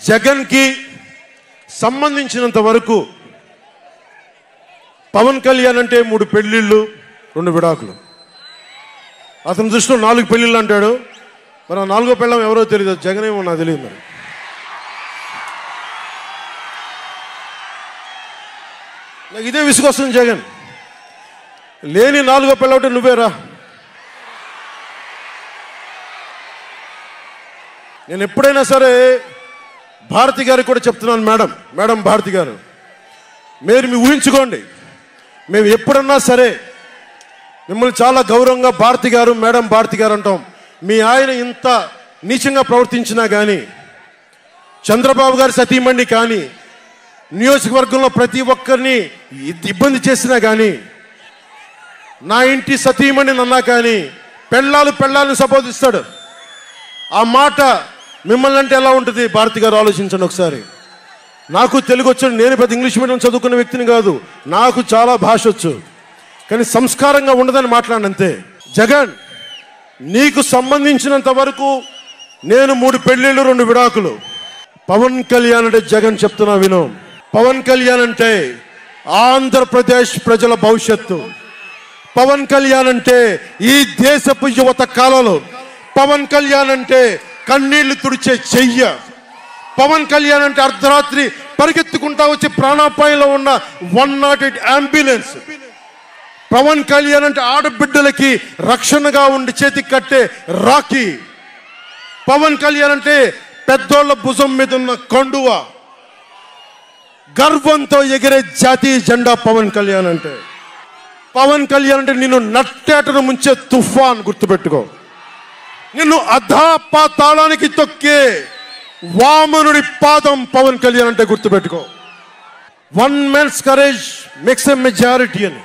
జగన్కి సంబంధించినంత వరకు పవన్ కళ్యాణ్ అంటే 3 పెళ్లిళ్ళు 2 విడాకులు. అతని దృష్టిలో 4 పెళ్లిళ్ళు అంటాడు. మరి 4వ పెళ్ళం ఎవరో తెలియదు, జగన్ ఏమో నాకు తెలియదు. మరి నాకు ఇదే విసుగొస్తుంది. జగన్ లేని 4వ పెళ్ళం అంటే నువ్వేరా. నేను ఎప్పుడైనా సరే భారతి గారికి కూడా చెప్తున్నాను, మేడం భారతి గారు, మీరు ఊహించుకోండి, మేము ఎప్పుడన్నా సరే మిమ్మల్ని చాలా గౌరవంగా భారతి గారు, మేడం భారతి గారు అంటాం. మీ ఆయన ఇంత నీచంగా ప్రవర్తించినా కానీ, చంద్రబాబు గారి సతీమణి కానీ, నియోజకవర్గంలో ప్రతి ఒక్కరిని ఇబ్బంది చేసినా కానీ, నా ఇంటి సతీమణి అన్నా కానీ పెళ్ళాలను సంబోధిస్తాడు. ఆ మాట మిమ్మల్ని అంటే ఎలా ఉంటుంది భారతి గారు? ఆలోచించండి ఒకసారి. నాకు తెలుగు వచ్చు, నేను పెద్ద ఇంగ్లీష్ మీడియం చదువుకున్న వ్యక్తిని కాదు, నాకు చాలా భాష వచ్చు, కానీ సంస్కారంగా ఉండదని మాట్లాడినంతే. జగన్, నీకు సంబంధించినంత వరకు నేను 3 పెళ్లిళ్ళు 2 విడాకులు. పవన్ కళ్యాణ్ అంటే జగన్ చెప్తున్నా విను. పవన్ కళ్యాణ్ అంటే ఆంధ్రప్రదేశ్ ప్రజల భవిష్యత్తు. పవన్ కళ్యాణ్ అంటే ఈ దేశపు యువత కాలంలో. పవన్ కళ్యాణ్ అంటే కన్నీళ్లు తుడిచే చెయ్య. పవన్ కళ్యాణ్ అంటే అర్ధరాత్రి పరిగెత్తుకుంటా వచ్చి ప్రాణాపాయంలో ఉన్న 108 అంబులెన్స్. పవన్ కళ్యాణ్ అంటే ఆడబిడ్డలకి రక్షణగా ఉండి చేతికి కట్టే రాఖీ. పవన్ కళ్యాణ్ అంటే పెద్దోళ్ల భుజం మీద ఉన్న కండువ, గర్వంతో ఎగిరే జాతీయ జెండా. పవన్ కళ్యాణ్ అంటే నిన్ను నట్టేటను ముంచే తుఫాన్. గుర్తుపెట్టుకో, నిన్ను అధాపాతాళానికి తొక్కే వామనుడి పాదం పవన్ కళ్యాణ్ అంటే. గుర్తుపెట్టుకో, 1 man's courage makes a majority అని.